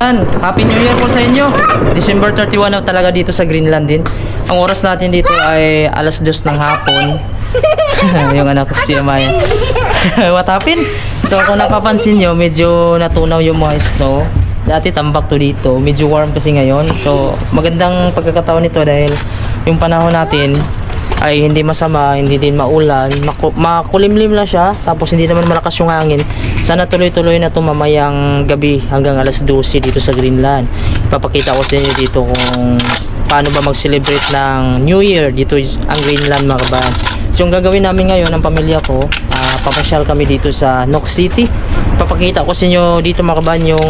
Happy New Year po sa inyo. December 31 na talaga dito sa Greenland din. Ang oras natin dito ay alas 2 ng hapon. Yung anak ko si Amaya. What happened? So kung napapansin nyo, medyo natunaw yung mga snow. Dati tambak to dito. Medyo warm kasi ngayon. So magandang pagkakataon nito dahil yung panahon natin ay hindi masama, hindi din maulan, makulimlim lang siya, tapos hindi naman malakas yung hangin. Sana tuloy-tuloy na ito mamayang gabi hanggang alas 12 dito sa Greenland. Papakita ko sa inyo dito kung paano ba mag-celebrate ng New Year dito ang Greenland, mga kabayan. So yung gagawin namin ngayon ng pamilya ko, papasyal kami dito sa Nuuk City. Papakita ko sa inyo dito, mga kabayan, yung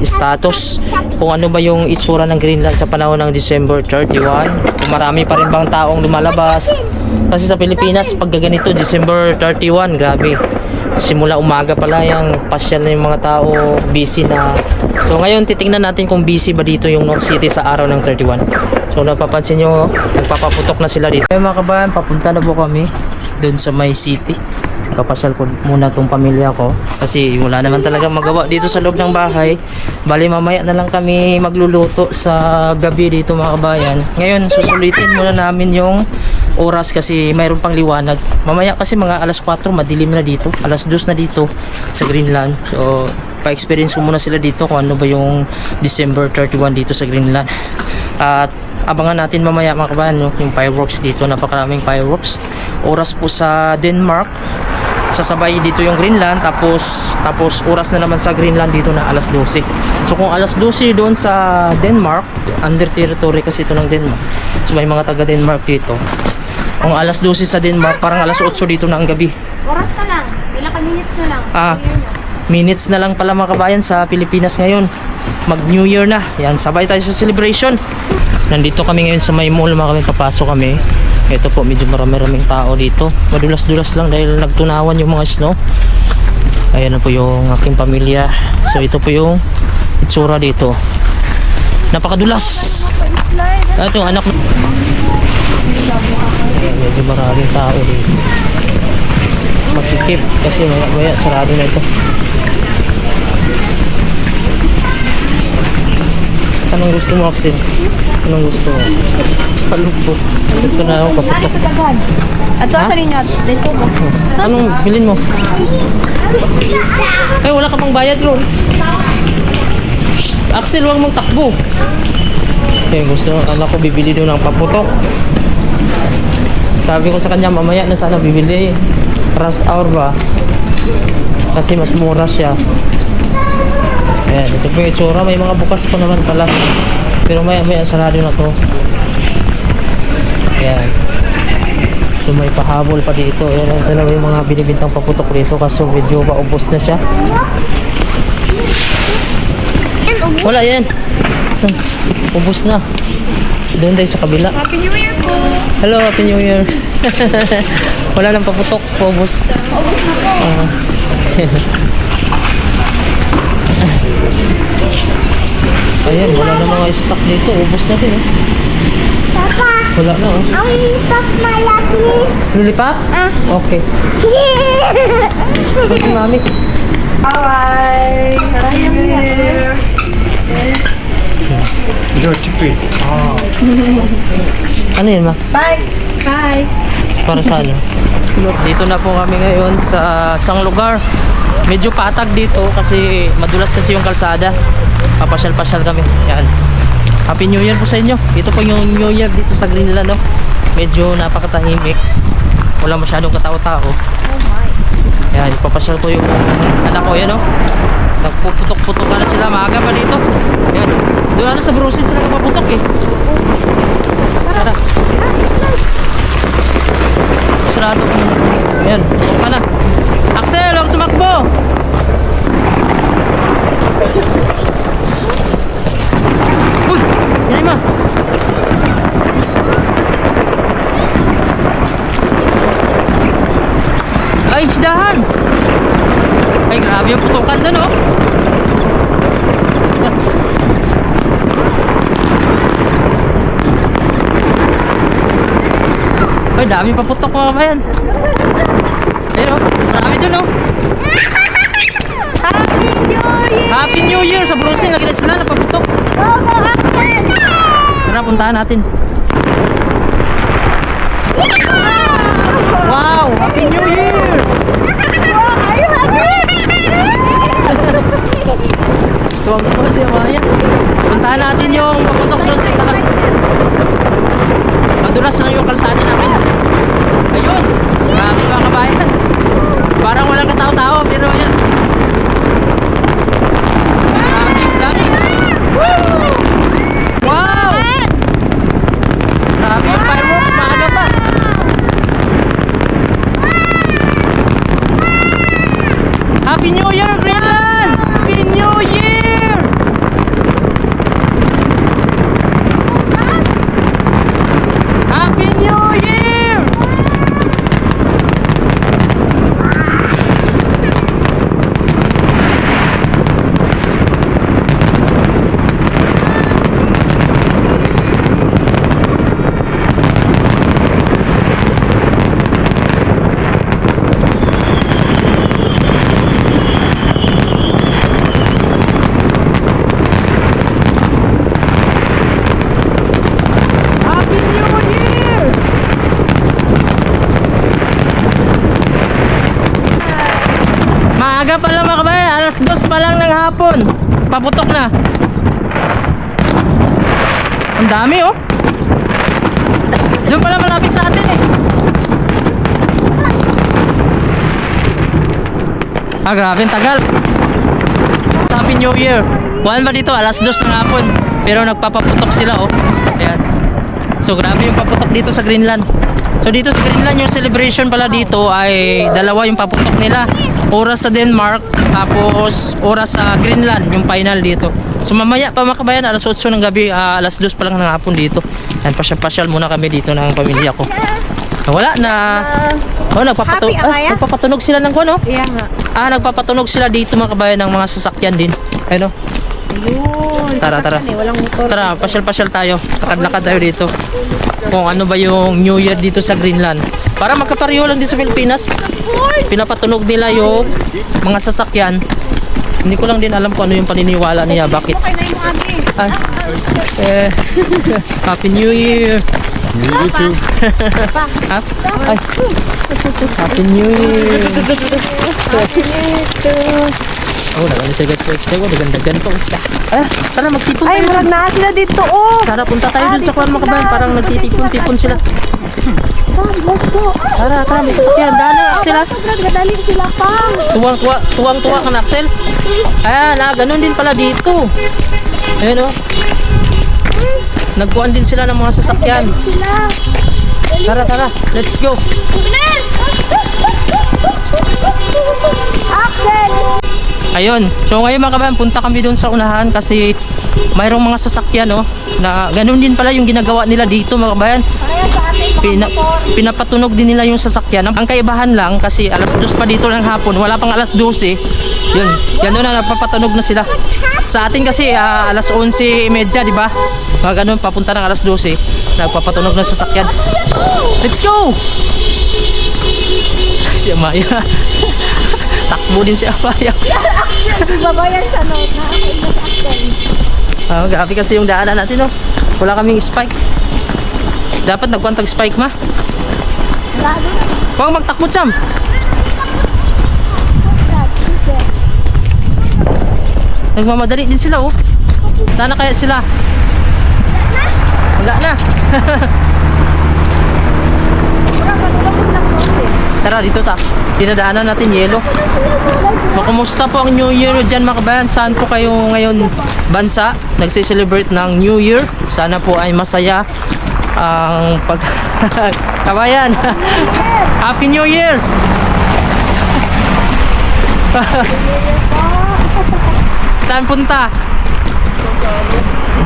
status kung ano ba yung itsura ng Greenland sa panahon ng December 31. Kung marami pa rin bang taong lumalabas. Kasi sa Pilipinas, pag ganito December 31, grabe, simula umaga pala yung pasyal na yung mga tao, busy na. So ngayon titingnan natin kung busy ba dito yung Nuuk City sa araw ng 31. So napapansin nyo, nagpapaputok na sila dito. Ay mga kabayan, papunta na po kami dun sa May City. Papasyal ko muna tong pamilya ko kasi wala naman talaga magawa dito sa loob ng bahay. Bali mamaya na lang kami magluluto sa gabi dito, mga kabayan. Ngayon susulitin muna namin yung oras kasi mayroon pang liwanag. Mamaya kasi mga alas 4 madilim na dito, alas 2 na dito sa Greenland. So pa-experience ko muna sila dito kung ano ba yung December 31 dito sa Greenland. At abangan natin mamaya, mga kabayan, no, yung fireworks dito. Napakaraming fireworks. Oras po sa Denmark, sasabay dito yung Greenland, tapos oras na naman sa Greenland dito na alas 12. So kung alas 12 doon sa Denmark, under territory kasi ito ng Denmark, so may mga taga Denmark dito. Kung alas 12 sa Denmark, parang alas 8 dito na ang gabi. Oras na lang, ilang minutes na lang. Minutes na lang pala, mga kabayan, sa Pilipinas ngayon. Mag New Year na. Yan, sabay tayo sa celebration. Nandito kami ngayon sa may mall, mga kabayan, papasok kami. Ito po, medyo marami-raming tao dito. Madulas-dulas lang dahil nagtunawan yung mga snow. Ayan na po yung aking pamilya. So ito po yung itsura dito. Napakadulas. Ito yung anak. Ayan, medyo maraming tao dito. Masikip kasi maya sarado na ito. Anong gusto mo, Axel? Anong gusto mo? Palugpo. Gusto na ako kaputok. Ato sa ninyo, dito ba? Anong bilhin mo? Ay, wala ka pang bayad, Ron. Shh, Axel, huwag mong takbo. Okay, gusto, anak ko bibili doon ng paputok. Sabi ko sa kanya, mamaya na sana bibili. Rush hour ba? Kasi mas mura siya. Ayan, ito po yung itsura. May mga bukas pa naman pala. Pero maya sarado na to. Ayan. So may pahabol pa dito. Ayan, dalawa yung mga binibintang paputok dito. Kaso medyo maubos na siya. Wala yan. Ubos na. Doon tayo sa kabila. Happy New Year po! Hello, Happy New Year. Wala nang paputok. Ubos. Ubus na po. Ayan, wala na mga stock dito. Ubos na din, oh. Papa, Wala na, oh. ang lipat malapis. Lilipat? Okay. Okay, mami. Bye! Happy New Year! Ano yun, ma? Bye! Bye! Para sa ano? Dito na po kami ngayon sa isang lugar. Medyo patag dito kasi madulas kasi yung kalsada. Papasyal-pasyal kami. Yan. Happy New Year po sa inyo. Ito po yung New Year dito sa Greenland, no? Medyo napakatahimik. Wala masyadong katao-tao. Oh my! Yan, ipapasyal ko yung anak ko, yan, no? Nagpuputok-putok na sila. Maaga pa dito. Yan. Doon natin sa Brussels sila nagpaputok, eh. Tara. Sarado ko muna. Yan, putok ka na. Axel, huwag tumakbo! Uy! Yan ma! Ay, dahan! Ay, grabe yung putukan doon, oh! Ay, dami pa putok, mga kabayan. Ayun, oh, marami doon, oh! Happy New Year! Happy New Year! Sa Brusin, lagi na sila napaputok. Go, go, Axel! Tara, puntahan natin. Wow! Happy New Year! Wow, are you happy? Tuwag-tuwa si Amaya. Puntahan natin yung paputok doon sa taas. Madulas lang yung kalsada namin. Ayun! Grabe mga kabayan. Parang walang katao-tao, pero yan. Dami, dami. Woo! Wow! Grabe yung fireworks, maaga pa. Happy New Year, Greenland! Happy New Year! Happy New Year! Happy New Year! Maaga pa lang mga kabayan, alas 2 pa lang ng hapon. Paputok na. Ang dami oh. Diyan pala malapit sa atin eh. Grabe, ang tagal. Happy New Year. Buwan ba dito, alas 2 ng hapon. Pero nagpapaputok sila oh. Ayan. So grabe yung paputok dito sa Greenland. So dito sa Greenland yung celebration pala dito ay dalawa yung paputok nila. Oras sa Denmark, tapos oras sa Greenland yung final dito. So mamaya pa mga kabayan, alas 8 ng gabi, alas 2 pa lang ng hapon dito. Yan, pasyal-pasyal muna kami dito ng pamilya ko. Wala na. Oh, Happy, Amaya? nagpapatunog sila ng kuno. Iya nga. Nagpapatunog sila dito mga kabayan ng mga sasakyan din. Ano? Ayun. Tara, tara. sasakyan Eh, walang motor. Tara, pasyal-pasyal tayo. Lakad-lakad tayo dito. Kung ano ba yung New Year dito sa Greenland. Para magkapareho lang din sa Pilipinas. Pinapatunog nila yung mga sasakyan. Hindi ko lang din alam kung ano yung paniniwala niya. Bakit? Okay na yung abi. Ay, Happy New Year! You too. Ay, Happy New Year! Oh, naganda-dagan ko. Naganda-dagan ko. Tara, magtipon Ay, tayo. marag na sila dito oh. Tara, punta tayo dun sa kwan mga kabayan. Parang nagtitipon-tipon sila. Tara, may sasakyan. Dana sila. Nagdadali sila pang. Tuwang-tuwa ka na, Axel. Ayan, ganun din pala dito. Ayan o. Nagkuhan din sila ng mga sasakyan. Tara, let's go. Ayun, so ngayon mga kabayan, punta kami doon sa unahan kasi mayroong mga sasakyan na ganun din pala yung ginagawa nila dito mga kabayan. Pinapatunog din nila yung sasakyan. Ang kaibahan lang kasi alas 2 pa dito ng hapon, wala pang alas 12. Yan doon na nagpapatunog na sila. Sa atin kasi alas 11:30, di ba? Mga ganun, papunta ng alas 12, nagpapatunog ng sasakyan. Let's go! Si Amaya. Takbo din si Amaya. Babayan siya no. Grabe kasi yung daanan natin wala kaming spike. Dapat nagkwantag spike ma. Huwag magtakbo, Cham. Nagmamadali din sila Sana kaya sila. Wala na. Tara, dito ta. Dinadaanan natin yelo. Kumusta po ang New Year dyan mga kabayan? Saan po kayo ngayon bansa nagse-celebrate ng New Year? Sana po ay masaya ang pag... Kabayan! Happy New Year! Saan punta?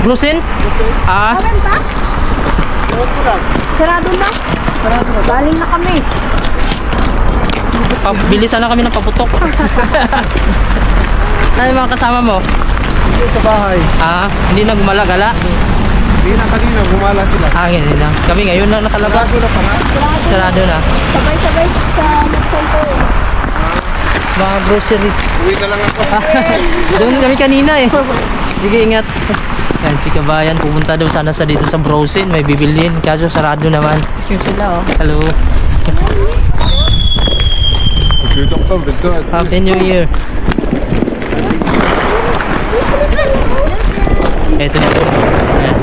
Brusin? Sarado na. Galing na kami. Bilisan na kami ng paputok. Ano yung mga kasama mo? Dito sa bahay. Hindi na gumalagala. Hindi na kanina, gumala sila. Hindi na. Kami ngayon na nakalabas. Sarado na pala. Sarado na. Sabay-sabay sa nag-center. Mga grocery. Uwi na lang ako. Doon kami kanina eh. Sige, ingat. Yan, si Kabayan. Pupunta daw sana sa dito sa Brosin. May bibilin. Kaso sarado naman. Yun sila oh. Hello. Doktor, doktor. Happy New Year. Ito na po. Ayan.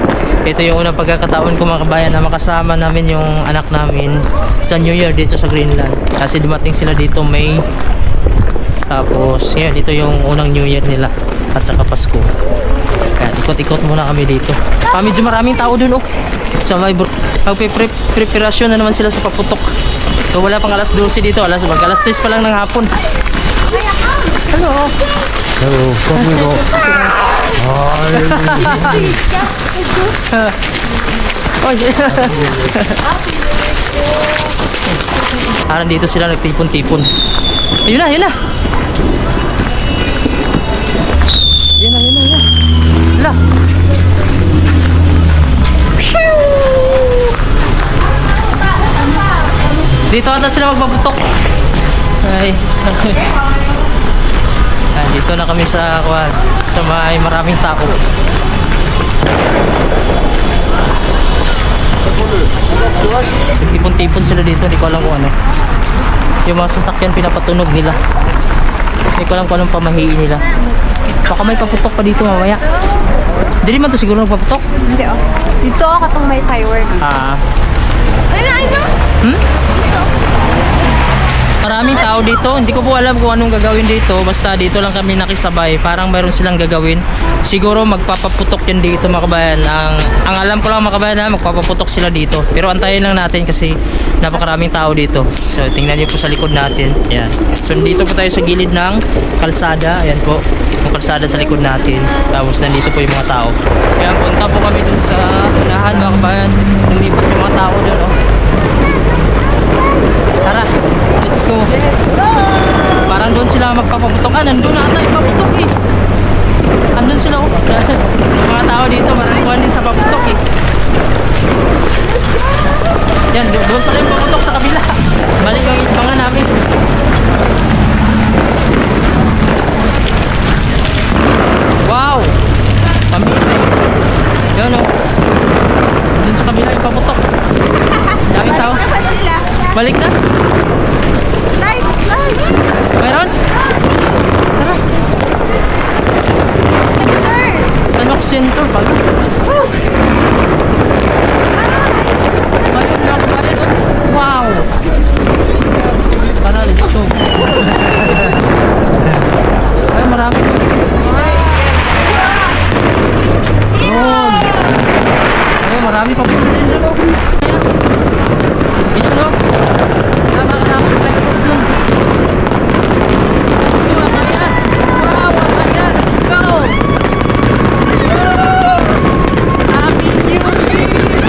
Ito yung unang pagkakataon ko mga kabayan na makasama namin yung anak namin sa New Year dito sa Greenland. Kasi dumating sila dito May. Tapos, yan, ito yung unang New Year nila. At saka Pasko. Kaya ikot-ikot muna kami dito. Medyo maraming tao dun oh. Sa may magpe-preparasyon na naman sila sa paputok. So wala pang alas 12 dito. Alas 3 pa lang ng hapon. Hello. Hello, Congo. Dito sila nagtipon-tipon. Ayun na, ayun na. Ayun na, ayun na, ayun na. Hala. Dito ata sila magpaputok. Ay. Dito na kami sa may maraming tao. Tipon-tipon sila dito, hindi ko alam kung ano. Yung mga sasakyan pinapatunog nila. Hindi ko alam kung anong pamahiin nila. Baka may paputok pa dito mamaya. Hindi man to siguro nagpaputok. Hindi oh. Dito oh, katong may fireworks. Maraming tao dito. Hindi ko po alam kung anong gagawin dito. Basta dito lang kami nakisabay. Parang mayroon silang gagawin. Siguro magpapaputok yan dito mga kabayan. Ang alam ko lang mga kabayan na magpapaputok sila dito. Pero antayin lang natin kasi napakaraming tao dito. So tingnan niyo po sa likod natin. Yan. So dito po tayo sa gilid ng kalsada. Ayan po. Yung kalsada sa likod natin. Tapos nandito po yung mga tao. Kaya punta po kami dun sa unahan mga kabayan. Lumipat yung mga tao dun oh. Tara, let's go. Parang doon sila magpapaputok. Nandun na ata yung paputok eh. Andun sila oh. Yung mga tao dito marangkuhan din sa paputok eh. Yan, doon pala yung paputok sa kabila. Balik yung itbangan namin. Wow! Amazing. Yan oh. Doon sa kabila yung paputok. Daming tao. Balik na? Slide, slide. Meron? Tara. Center. Sanok Center pala. Ayun lang pala. Wow! Tara, let's go. Ay, marami. Yun. Ay, marami pa po din doon. Ayan o. Marami fireworks dun. Let's go, Akayan. Wow, Akayan. Let's go. Happy New Year. Happy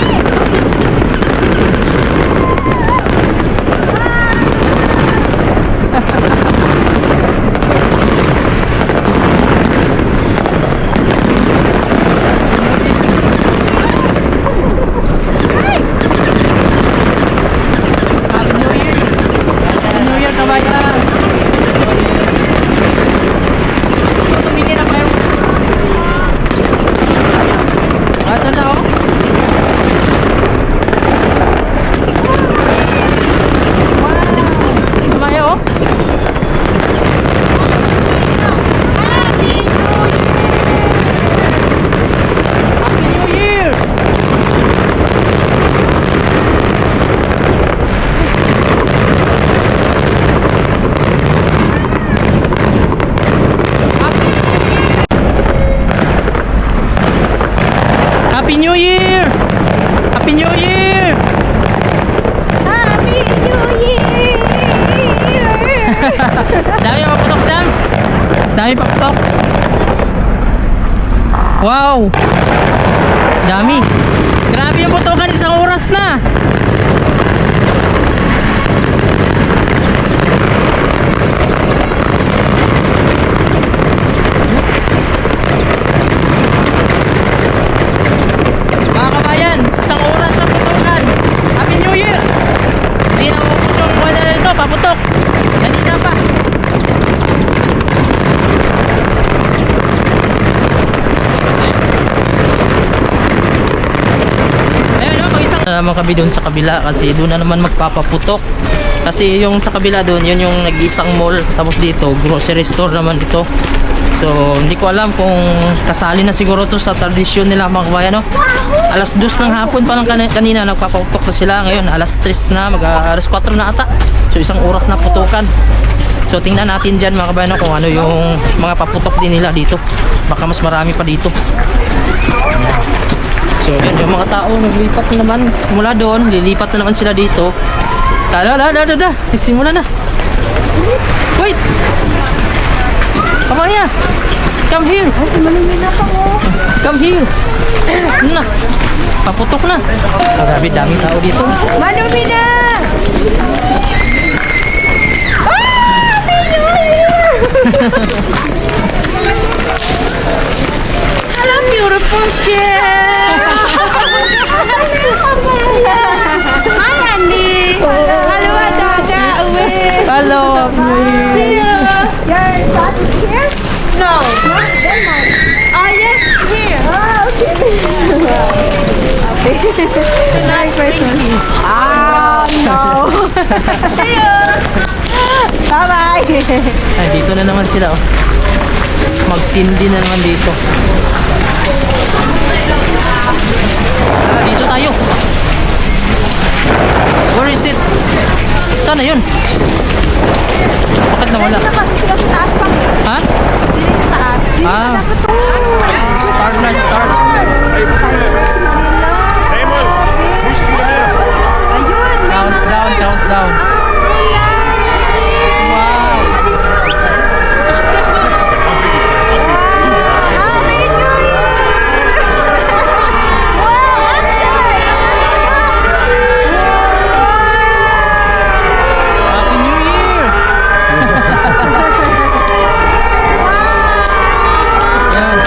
New Year. Happy New Year, kabayan. Gusto tumingin ang fireworks. Ito na oh. Wow. Kamaya oh. Happy New Year. Happy New Year! Happy New Year! Happy New Year. Dami yung paputok dyan! Dami paputok! Wow! Dami! Grabe yung putokan, isang oras na! Mga kabayan, isang oras na putukan. Happy New Year! Hindi na maubos yung weather nito, paputok. Kanina pa. na naman kami doon sa kabila kasi doon na naman magpapaputok. Kasi yung sa kabila doon, yun yung nag-isang mall. Tapos dito, grocery store naman ito. So, hindi ko alam kung kasali na siguro to sa tradisyon nila mga kabayan, no? Alas 2 ng hapon pa lang kanina, nagpapaputok na sila. Ngayon, alas 3 na, alas 4 na ata. So, isang oras na putukan. So, tingnan natin dyan mga kabayan, no, kung ano yung mga paputok din nila dito. Baka mas marami pa dito. So, yan, yung mga tao naglipat na naman mula doon, lilipat na naman sila dito. Nagsimula na. Wait! Come here! Come here! Ay, si Malumi na pa mo. Come here! Na! Paputok na! Grabe, daming tao dito. Malumi na! Hello, beautiful kid. Hi, Andy. Hello, Dada. Away. Hello! See you. Your dad is here? No. Yes, here. Merry Christmas. No. See you. Bye-bye. Ay, dito na naman sila, oh. Magsindi na naman dito. Tara, dito tayo. Where is it? Sana yun? Bakit nawala? Dito kasi sila sa taas pa. Ha? Dito sa taas. Dito Ah. na dapat to. Start na, start. Ayun. Countdown, countdown. Wow! Happy New Year! Wow, outside! Happy New Year! Yan.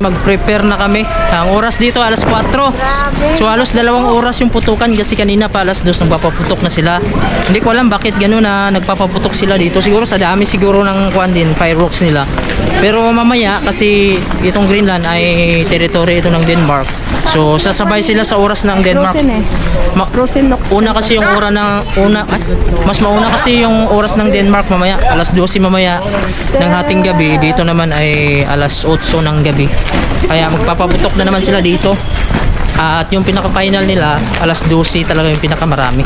Mag-prepare na kami. Ang oras dito alas 4. So halos 2 oras yung putukan kasi kanina pa alas 2 nagpapaputok na sila. Hindi ko alam bakit gano'n na nagpapaputok sila dito. Siguro sa dami siguro ng kwan din, fireworks nila. Pero mamaya kasi itong Greenland ay territory ito ng Denmark. So sasabay sila sa oras ng Denmark. Una kasi yung mas mauna kasi yung oras ng Denmark mamaya, alas 12 mamaya ng hating gabi. Dito naman ay alas 8 ng gabi. Kaya magpapaputok na naman sila dito. At yung pinaka-final nila, alas 12 talaga yung pinakamarami.